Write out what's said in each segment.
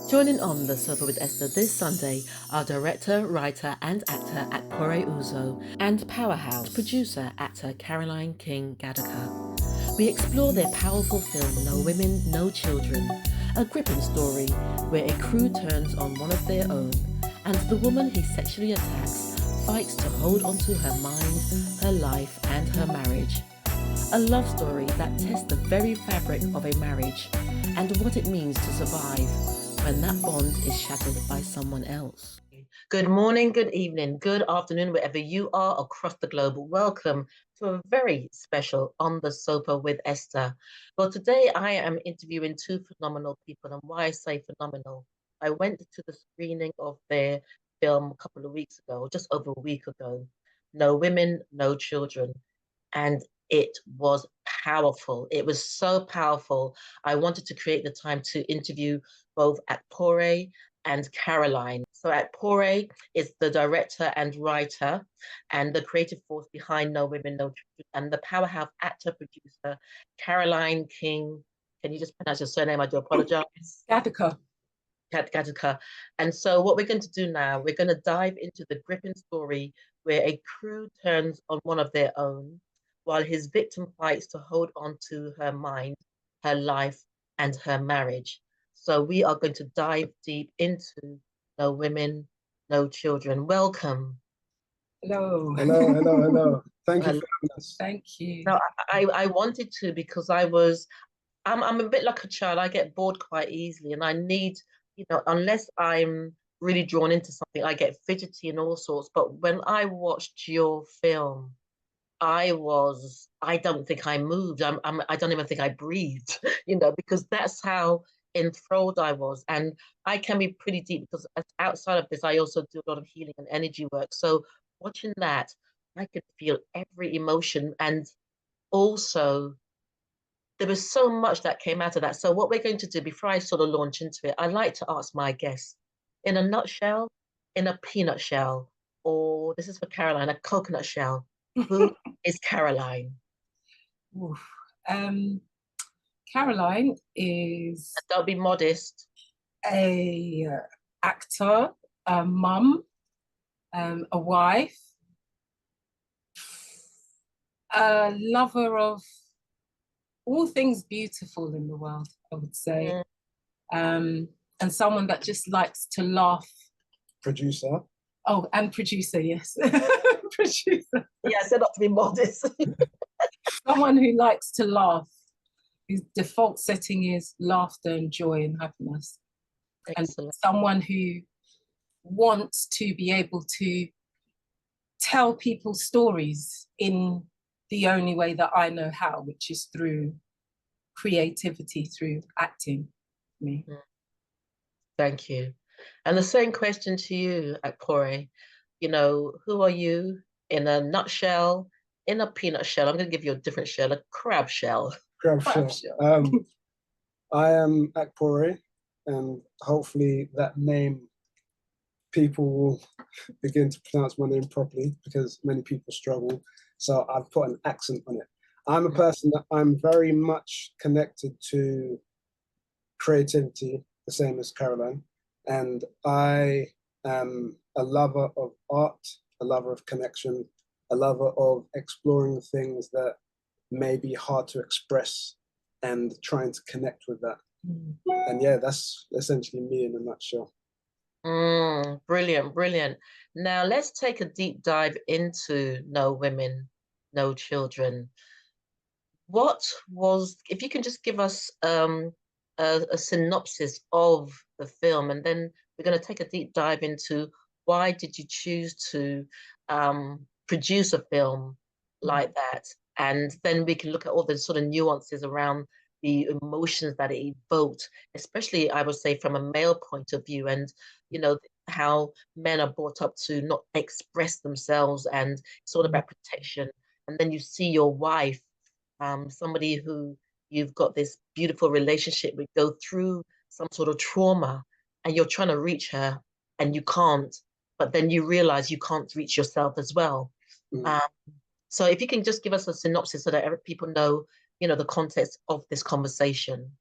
Joining on the sofa with Esther this Sunday are director, writer, and actor Akpore Uzoh and powerhouse producer actor Caroline King-Gadekah. We explore their powerful film No Women, No Children, a gripping story where a crew turns on one of their own and the woman he sexually attacks fights to hold onto her mind, her life, and her marriage. A love story that tests the very fabric of a marriage and what it means to survive when that bond is shattered by someone else. Good morning, good evening, good afternoon, wherever you are across the globe. Welcome to a very special On the Sofa with Esther. Well, today I am interviewing two phenomenal people, and why I say phenomenal. I went to the screening of their film a couple of weeks ago, just over a week ago. No Women, No Children. And it was powerful. It was so powerful. I wanted to create the time to interview both Akpore and Caroline. So Akpore is the director and writer and the creative force behind No Women, No Children, and the powerhouse actor producer, Caroline King. Can you just pronounce your surname? I do apologize. Gadekah. King-Gadekah. And so what we're going to do now, we're going to dive into the gripping story where a crew turns on one of their own while his victim fights to hold on to her mind, her life, and her marriage. So we are going to dive deep into No Women, No Children. Welcome. Hello. Hello. Thank you Hello. for having us. Thank you. Now, I wanted to because I'm a bit like a child. I get bored quite easily, and I need, unless I'm really drawn into something, I get fidgety and all sorts. But when I watched your film, I don't think I moved. I don't even think I breathed, because that's how enthralled I was. And I can be pretty deep because outside of this, I also do a lot of healing and energy work. So watching that, I could feel every emotion. And also, there was so much that came out of that. So what we're going to do before I sort of launch into it, I like to ask my guests, in a nutshell, in a peanut shell, or this is for Caroline, a coconut shell. Who is Caroline? Caroline is Don't be modest. a actor, a mum, a wife, a lover of all things beautiful in the world, I would say. And someone that just likes to laugh. Producer. Oh, and producer, yes. Producer. Yeah, I said not to be modest. Someone who likes to laugh, whose default setting is laughter and joy and happiness. Excellent. And someone who wants to be able to tell people stories in the only way that I know how, which is through creativity, through acting. Me. Thank you. And the same question to you, Akpore. Who are you in a nutshell, in a peanut shell? I'm going to give you a different shell, a crab shell. Crab shell. I am Akpore, and hopefully that name, people will begin to pronounce my name properly because many people struggle. So I've put an accent on it. I'm a person that I'm very much connected to creativity, the same as Caroline. And I am a lover of art, a lover of connection, a lover of exploring things that may be hard to express and trying to connect with that. And yeah, that's essentially me in a nutshell. Brilliant. Now let's take a deep dive into No Women, No Children. If you can just give us a synopsis of the film, and then we're going to take a deep dive into why did you choose to produce a film like that, and then we can look at all the sort of nuances around the emotions that it evoked, especially I would say from a male point of view, and how men are brought up to not express themselves, and it's all about protection. And then you see your wife, somebody who you've got this beautiful relationship with, go through some sort of trauma, and you're trying to reach her and you can't, but then you realize you can't reach yourself as well. So if you can just give us a synopsis so that people know, the context of this conversation.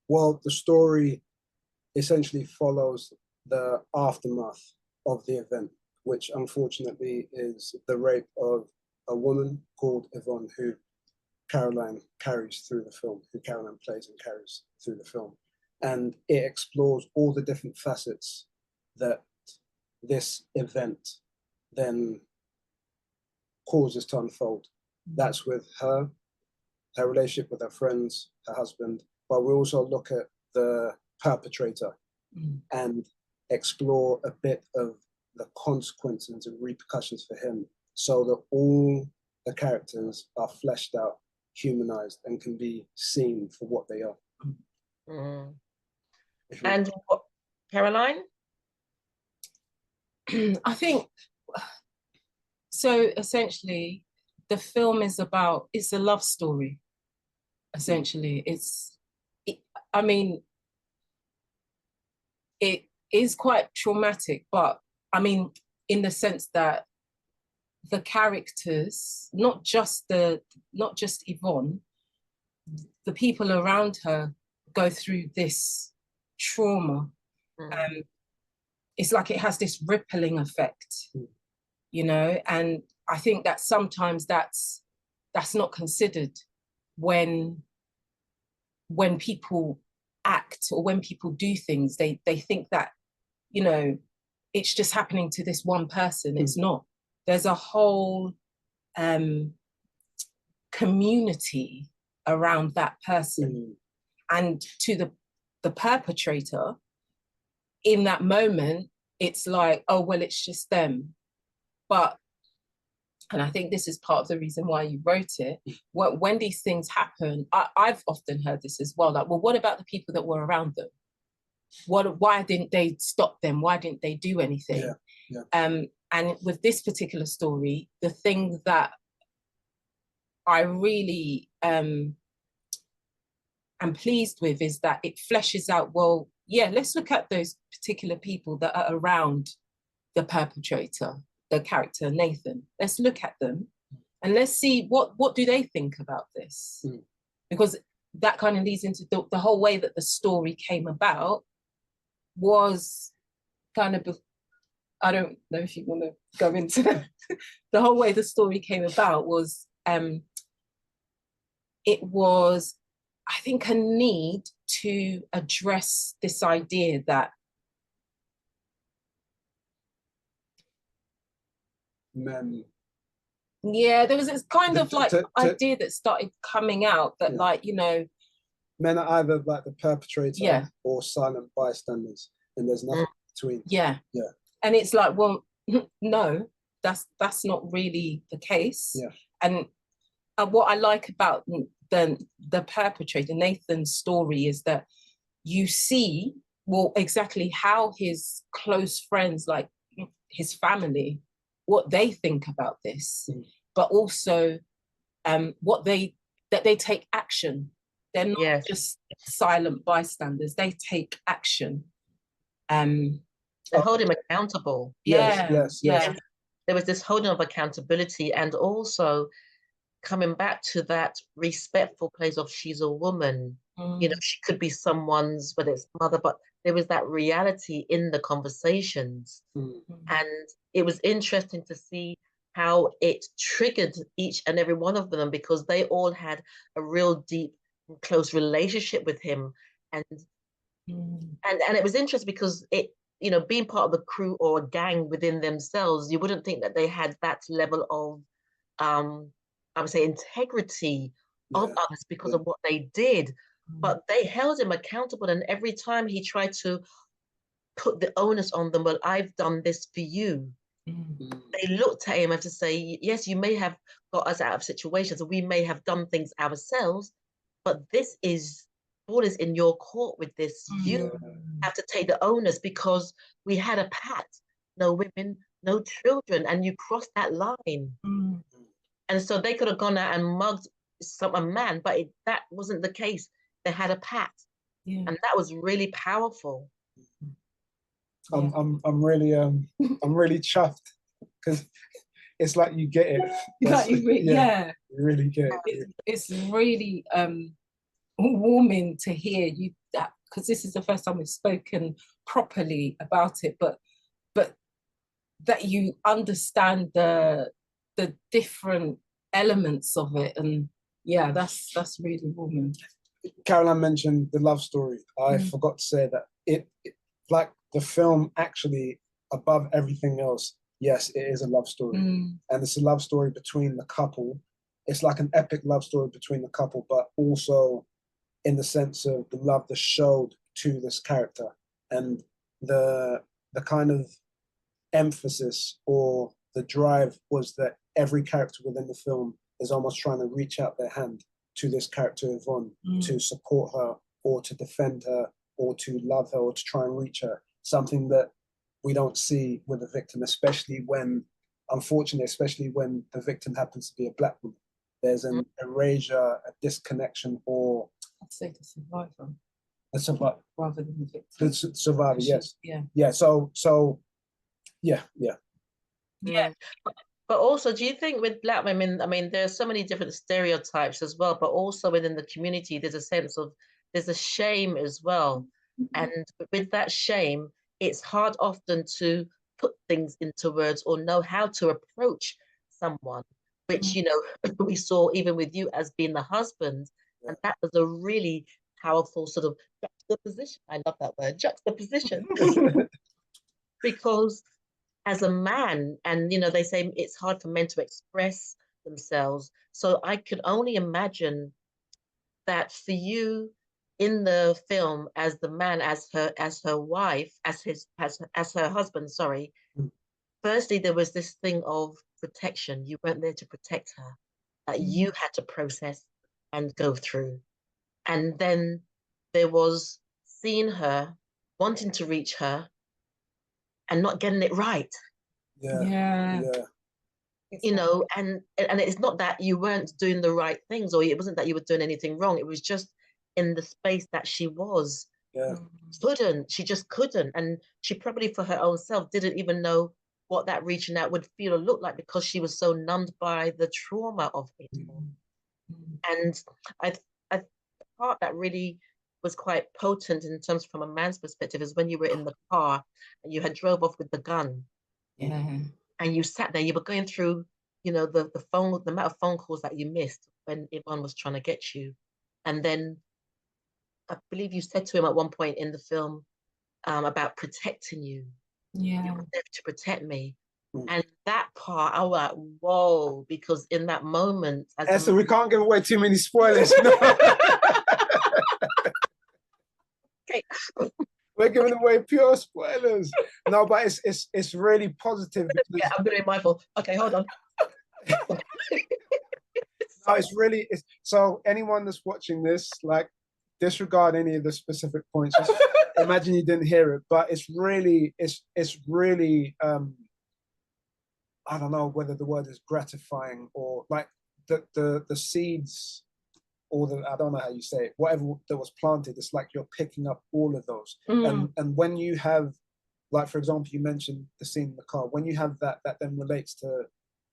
Well, the story essentially follows the aftermath of the event, which unfortunately is the rape of a woman called Yvonne, who Caroline carries through the film, who Caroline plays and carries through the film. And it explores all the different facets that this event then causes to unfold. That's with her relationship with her friends, her husband, but we also look at the perpetrator and explore a bit of the consequences and repercussions for him, so that all the characters are fleshed out, humanized, and can be seen for what they are. And what, Caroline? I think, so essentially, the film is about, it's a love story, essentially. I mean, it is quite traumatic, but I mean, in the sense that the characters, not just Yvonne, the people around her go through this trauma. It's like it has this rippling effect, you know, and I think that sometimes that's not considered when people act or when people do things. They think that, you know, it's just happening to this one person. It's not. There's a whole community around that person. And to the perpetrator, in that moment, it's like, oh, well, it's just them. But, and I think this is part of the reason why you wrote it, when these things happen, I've often heard this as well, like, well, what about the people that were around them? Why didn't they stop them? Why didn't they do anything? And with this particular story, the thing that I really am pleased with is that it fleshes out, well, yeah, let's look at those particular people that are around the perpetrator, the character Nathan. Let's look at them and let's see what do they think about this? Because that kind of leads into the whole way that the story came about was kind of, I don't know if you want to go into that. The whole way the story came about was, it was, I think, a need to address this idea that men. Yeah, there was this kind of like idea that started coming out that like, you know, men are either like the perpetrator or silent bystanders, and there's nothing between. And it's like, well, no, that's not really the case. And what I like about the perpetrator, Nathan's story, is that you see, well, exactly how his close friends, like his family, what they think about this, but also that they take action. They're not just silent bystanders, they take action. They hold him accountable. Yes. There was this holding of accountability, and also coming back to that respectful place of she's a woman. You know, she could be someone's, whether it's mother, but there was that reality in the conversations. And it was interesting to see how it triggered each and every one of them, because they all had a real deep, close relationship with him. And it was interesting because it, you know, being part of the crew or a gang within themselves, you wouldn't think that they had that level of, I would say, integrity of others because of what they did. But they held him accountable, and every time he tried to put the onus on them, well, I've done this for you. They looked at him and to say, yes, you may have got us out of situations, and we may have done things ourselves, but this is, all is in your court with this. You have to take the onus, because we had a pact, no women, no children, and you crossed that line. And so they could have gone out and mugged a man, but that wasn't the case. They had a pact, and that was really powerful. I'm really chuffed, because it's like you get it. Like you really get it. It's really warming to hear you because this is the first time we've spoken properly about it, but that you understand the different elements of it. And yeah, that's really warming. Caroline mentioned the love story. I forgot to say that it like the film actually, above everything else, yes, it is a love story. And it's a love story between the couple. It's like an epic love story between the couple, but also in the sense of the love that's showed to this character, and the kind of emphasis or the drive was that every character within the film is almost trying to reach out their hand to this character Yvonne, to support her or to defend her or to love her or to try and reach her. Something that we don't see with the victim, especially when, unfortunately, especially when the victim happens to be a Black woman. There's an erasure, a disconnection, or I'd say the survivor. The survivor. Rather than the victim. The survivor, yes. Yeah. Yeah, so yeah. But also, do you think with Black women, I mean, there are so many different stereotypes as well, but also within the community, there's a sense of, there's a shame as well. And with that shame, it's hard often to put things into words or know how to approach someone, which, you know, we saw even with you as being the husband. And that was a really powerful sort of juxtaposition. I love that word, juxtaposition. Because as a man, and you know, they say it's hard for men to express themselves. So I could only imagine that for you in the film, as the man, as her wife, as her husband, sorry. Firstly, there was this thing of protection. You weren't there to protect her. That you had to process and go through. And then there was seeing her, wanting to reach her, and not getting it right. Yeah. You know, and it's not that you weren't doing the right things, or it wasn't that you were doing anything wrong. It was just in the space that she was. She just couldn't. And she probably for her own self didn't even know what that reaching out would feel or look like, because she was so numbed by the trauma of it. And I part that really was quite potent in terms from a man's perspective is when you were in the car and you had drove off with the gun. And you sat there, you were going through, you know, the amount of phone calls that you missed when Yvonne was trying to get you. And then I believe you said to him at one point in the film about protecting you. You were there to protect me. And that part, I was like, whoa, because in that moment, Esther, we can't give away too many spoilers. No. Okay. We're giving away pure spoilers. No, but it's really positive. Yeah, I'm being mindful. Okay, hold on. No, it's so anyone that's watching this, like, disregard any of the specific points. Just imagine you didn't hear it, but it's really I don't know whether the word is gratifying or like the seeds, or I don't know how you say it, whatever that was planted, it's like you're picking up all of those. And when you have, like, for example, you mentioned the scene in the car, when you have that then relates to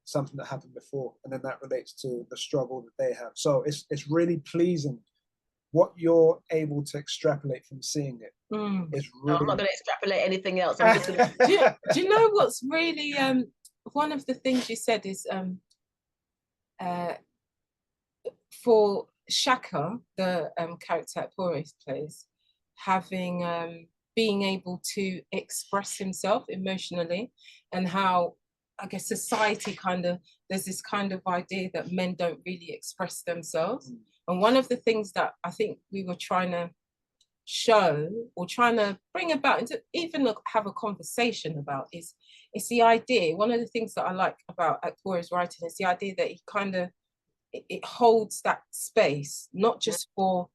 something that happened before, and then that relates to the struggle that they have. So it's really pleasing what you're able to extrapolate from seeing it. Is really... No, I'm not going to extrapolate anything else. I'm just gonna... do you know what's really one of the things you said is for Shaka, the character Akpore plays, having being able to express himself emotionally, and how I guess society there's this kind of idea that men don't really express themselves. And one of the things that I think we were trying to show or trying to bring about and to even have a conversation about is the idea. One of the things that I like about Akpore's writing is the idea that he it holds that space, not just for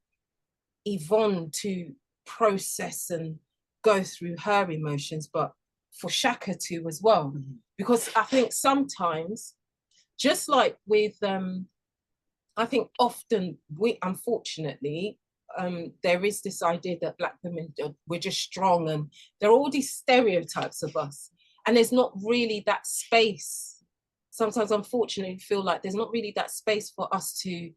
Yvonne to process and go through her emotions, but for Shaka too as well. Because I think sometimes, just like with I think often unfortunately there is this idea that Black women, we're just strong, and there are all these stereotypes of us, and there's not really that space. Sometimes, unfortunately, feel like there's not really that space for us to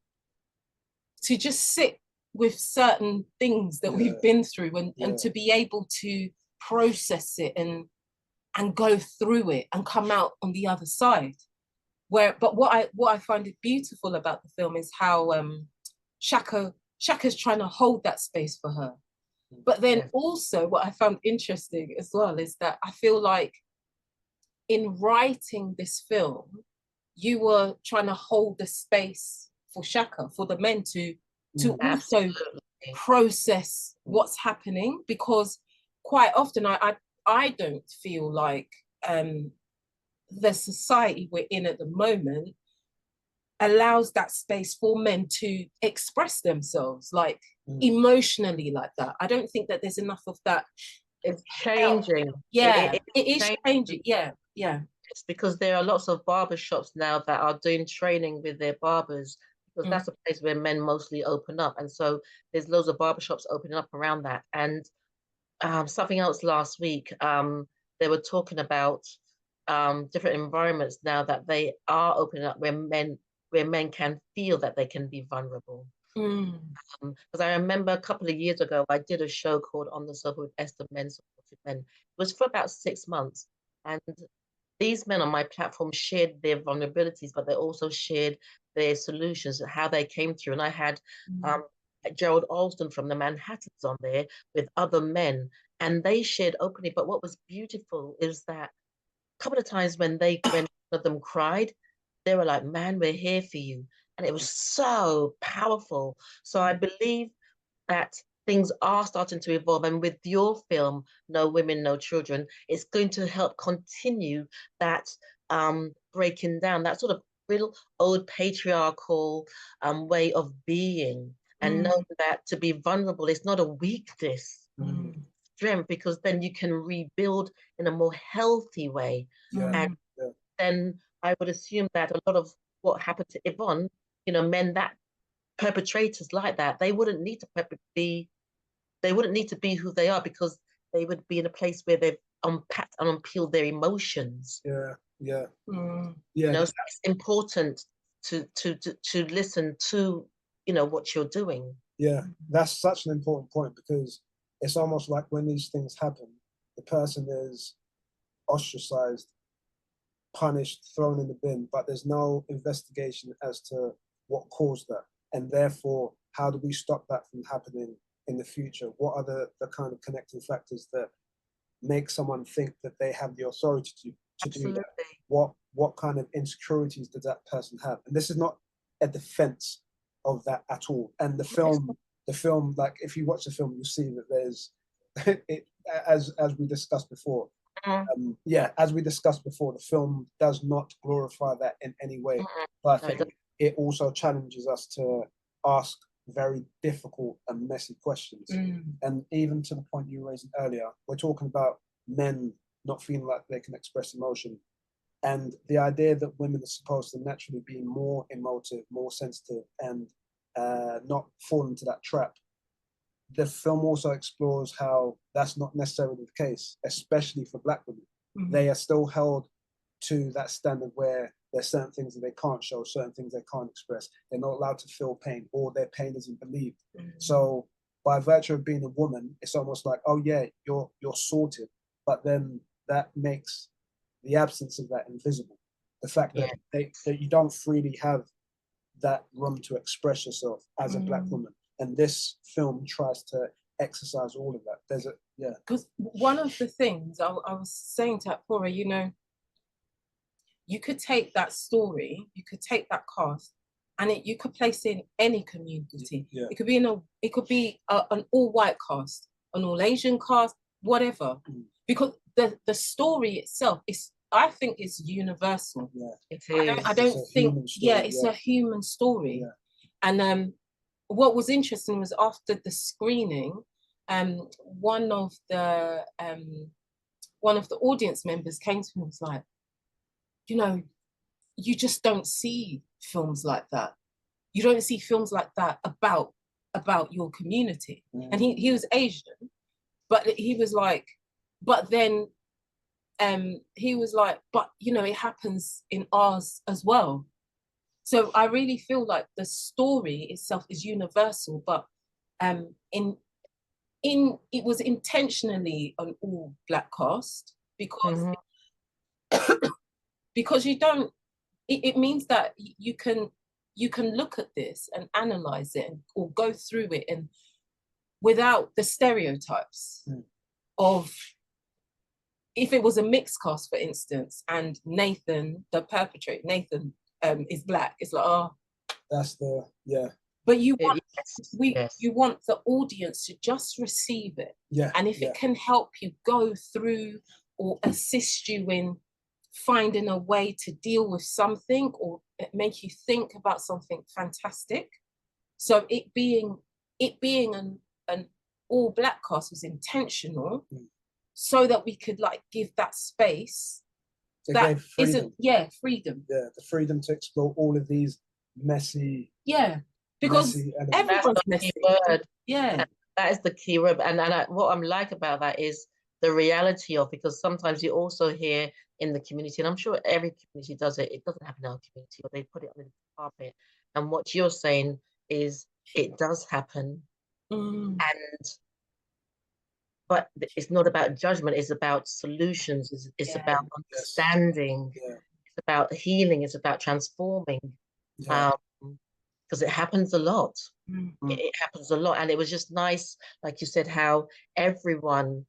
just sit with certain things that we've been through, and to be able to process it and go through it and come out on the other side. But what I find it beautiful about the film is how Shaka's trying to hold that space for her. But then also what I found interesting as well is that I feel like in writing this film, you were trying to hold the space for Shaka, for the men to also process what's happening, because quite often I don't feel like the society we're in at the moment allows that space for men to express themselves like emotionally like that. I don't think that there's enough of that. It's changing. It is changing. Yeah. It's because there are lots of barber shops now that are doing training with their barbers, because that's a place where men mostly open up. And so there's loads of barber shops opening up around that. And something else last week, they were talking about different environments now that they are opening up where men can feel that they can be vulnerable. Because I remember a couple of years ago, I did a show called On the Sofa with Esther, Men Supported Men. It was for about 6 months. And these men on my platform shared their vulnerabilities, but they also shared their solutions, how they came through. And I had Gerald Alston from the Manhattans on there with other men, and they shared openly. But what was beautiful is that a couple of times when one of them cried, they were like, "Man, we're here for you." And it was so powerful. So I believe that things are starting to evolve. And with your film, No Women, No Children, it's going to help continue that breaking down, that sort of real old patriarchal way of being. And know that to be vulnerable is not a weakness, strength, because then you can rebuild in a more healthy way. And then I would assume that a lot of what happened to Yvonne, men that perpetrators like that, they wouldn't need to be who they are, because they would be in a place where they've unpacked and unpeeled their emotions. So it's important to listen to what you're doing. That's such an important point, because it's almost like when these things happen, the person is ostracized, punished, thrown in the bin, but there's no investigation as to what caused that. And therefore, how do we stop that from happening in the future? What are the kind of connecting factors that make someone think that they have the authority to do that? What kind of insecurities does that person have? And this is not a defense of that at all. And the film, like if you watch the film, you'll see that there's as we discussed before. As we discussed before, the film does not glorify that in any way. But I think it also challenges us to ask very difficult and messy questions. And even to the point you were raising earlier, we're talking about men not feeling like they can express emotion. And the idea that women are supposed to naturally be more emotive, more sensitive, and not fall into that trap. The film also explores how that's not necessarily the case, especially for Black women. They are still held to that standard where there's certain things that they can't show, certain things they can't express. They're not allowed to feel pain, or their pain isn't believed. So by virtue of being a woman, it's almost like, oh yeah, you're sorted. But then that makes the absence of that invisible. The fact that that you don't freely have that room to express yourself as a Black woman. And this film tries to exercise all of that. Because one of the things I was saying to Akpore, you could take that story, you could take that cast, and you could place it in any community. It could be an all-white cast, an all-Asian cast, whatever. Because the story itself I think is universal. It is. I don't think it's a human story. And what was interesting was after the screening, one of the audience members came to me and was like, you just don't see films like that. You don't see films like that about your community. And he was Asian, but he was like, but then he was like, but it happens in ours as well. So I really feel like the story itself is universal, but In it was intentionally an all black cast because because you don't. It means that you can look at this and analyze it or go through it and without the stereotypes of if it was a mixed cast, for instance, and Nathan, the perpetrator, Nathan is black. It's like, oh, that's the But you want yes. you want the audience to just receive it. Yeah. And if it can help you go through or assist you in finding a way to deal with something or make you think about something fantastic. So it being an all black cast was intentional so that we could like give that space. It that gave freedom. Freedom. Yeah, the freedom to explore all of these messy. Yeah. Because everyone's messy. Word. Yeah. That is the key word. And what I'm like about that is the reality of, because sometimes you also hear in the community, and I'm sure every community does it, it doesn't happen in our community, or they put it on the carpet. And what you're saying is it does happen. But it's not about judgment, it's about solutions, it's about understanding, it's about healing, it's about transforming. Because it happens a lot. It happens a lot. And it was just nice, like you said, how everyone,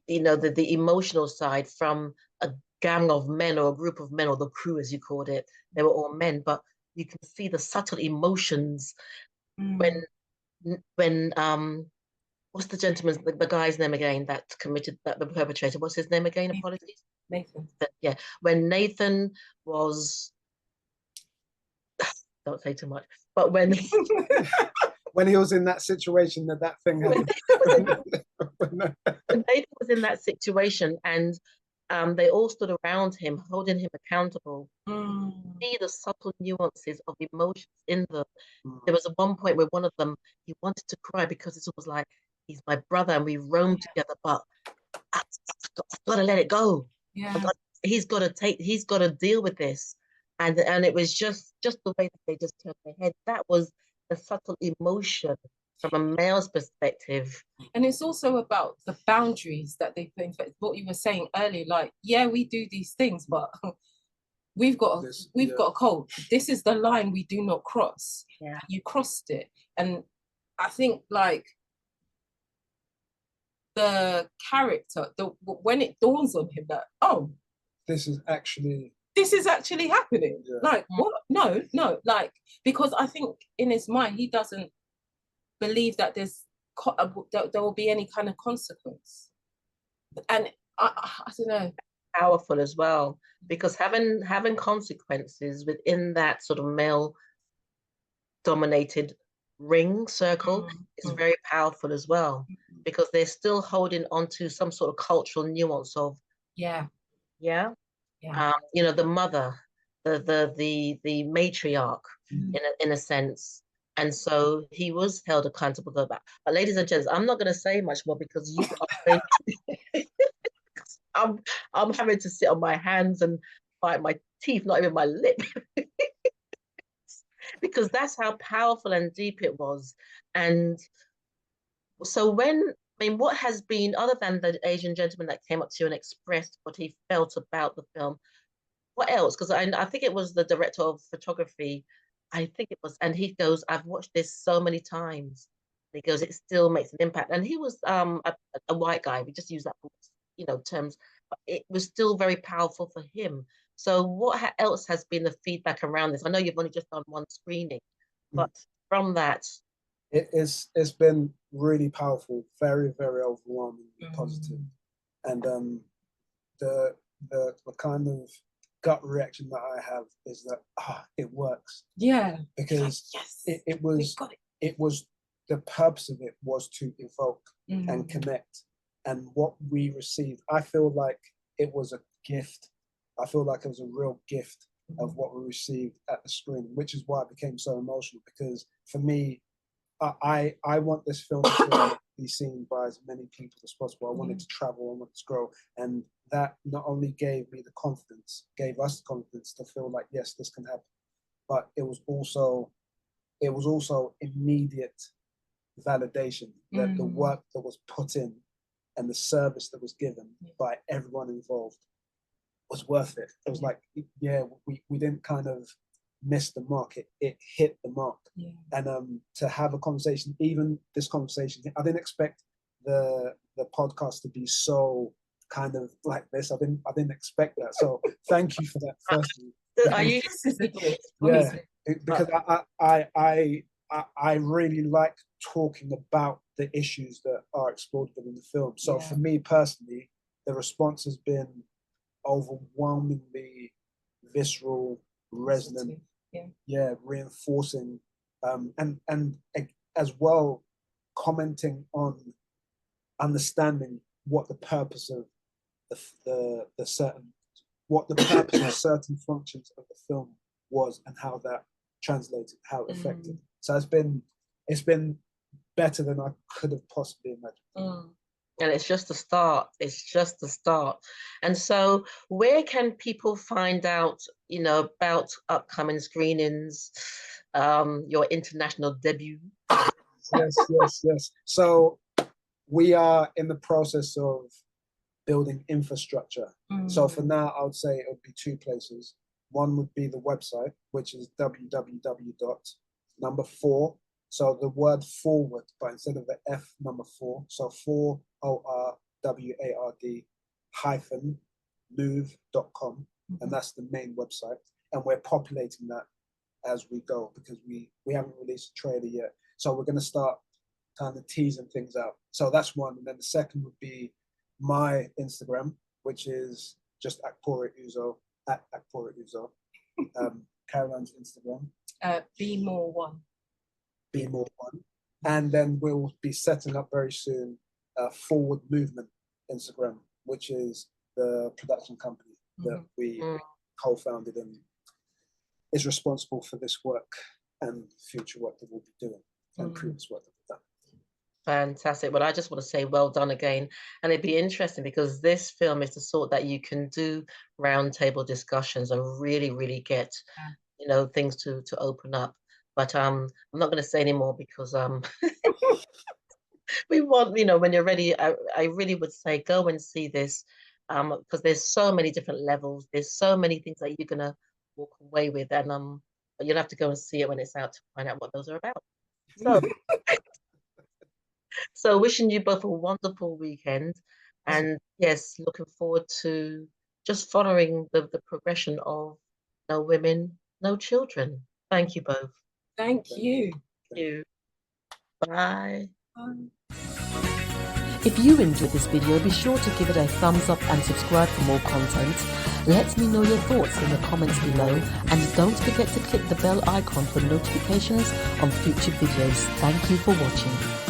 you know, the emotional side from a gang of men or a group of men, or the crew as you called it, they were all men, but you can see the subtle emotions when what's the gentleman's, the guy's name again that committed that, the perpetrator, what's his name again? Apologies. Nathan. Yeah, when Nathan was, don't say too much, but when when he was in that situation that thing happened. When Nathan was in that situation and they all stood around him, holding him accountable. See the subtle nuances of emotions in them. There was one point where one of them, he wanted to cry because it was like, he's my brother and we roamed together, but I've got to let it go. He's got to deal with this. And it was just the way that they just turned their head. That was the subtle emotion from a male's perspective. And it's also about the boundaries that they put in place. What you were saying earlier, like, yeah, we do these things, but we've got a code. This is the line we do not cross. Yeah. You crossed it. And I think like the character, when it dawns on him that, oh, this is actually happening. Like, what? No, like, because I think in his mind, he doesn't believe that there will be any kind of consequence. And I don't know. Powerful as well, because having consequences within that sort of male dominated ring circle is very powerful as well, because they're still holding on to some sort of cultural nuance of you know, the mother, the matriarch in a sense. And so he was held accountable for that. But ladies and gents, I'm not going to say much more because you are going to I'm having to sit on my hands and bite my teeth, not even my lip. Because that's how powerful and deep it was. And so what has been, other than the Asian gentleman that came up to you and expressed what he felt about the film, what else? Because I think it was the director of photography, I think it was, and he goes, I've watched this so many times. And he goes, it still makes an impact. And he was a white guy. We just use that for, you know, terms, but it was still very powerful for him. So what else has been the feedback around this? I know you've only just done one screening, but from that, it's been really powerful, very, very overwhelmingly positive. And the kind of gut reaction that I have is that it works. Because it was the purpose of it was to evoke and connect. And what we received, I feel like it was a gift. I feel like it was a real gift of what we received at the screening, which is why it became so emotional. Because for me, I want this film to be seen by as many people as possible. I wanted to travel, I wanted to grow. And that not only gave me the confidence, gave us the confidence to feel like, yes, this can happen. But it was also immediate validation that the Mm. work that was put in and the service that was given by everyone involved was worth it. It was like, yeah, we didn't kind of miss the mark. It hit the mark. Yeah. And to have a conversation, even this conversation, I didn't expect the podcast to be so kind of like this. I didn't expect that. So thank you for that. Firstly, Are you? This is a gift. yeah, honestly. because I really like talking about the issues that are explored within the film. So for me personally, the response has been overwhelmingly visceral, resonant, reinforcing, and as well commenting on understanding what the purpose of the certain what the purpose of certain functions of the film was and how that translated, how it affected. So it's been better than I could have possibly imagined. And it's just the start. It's just the start. And so where can people find out, about upcoming screenings, your international debut? Yes. So we are in the process of building infrastructure. So for now, I would say it would be two places. One would be the website, which is www.4, so the word forward, but instead of the F, number 4, so 4ORWARD -move.com, and that's the main website. And we're populating that as we go because we haven't released a trailer yet. So we're going to start kind of teasing things out. So that's one. And then the second would be my Instagram, which is just Akpore Uzoh, at Akpore Uzoh. Caroline's Instagram. Be More One. Be More One. And then we'll be setting up very soon Forward Movement Instagram, which is the production company that we co-founded and is responsible for this work and future work that we'll be doing and previous work that we've done. Fantastic. Well, I just want to say well done again. And it'd be interesting because this film is the sort that you can do roundtable discussions and really, really get, things to open up. But I'm not going to say any more because we want, when you're ready, I really would say go and see this because there's so many different levels. There's so many things that you're going to walk away with. And you'll have to go and see it when it's out to find out what those are about. So wishing you both a wonderful weekend, and yes, looking forward to just following the progression of No Women, No Children. Thank you both. Thank you. Thank you. Bye. If you enjoyed this video, be sure to give it a thumbs up and subscribe for more content. Let me know your thoughts in the comments below, and don't forget to click the bell icon for notifications on future videos. Thank you for watching.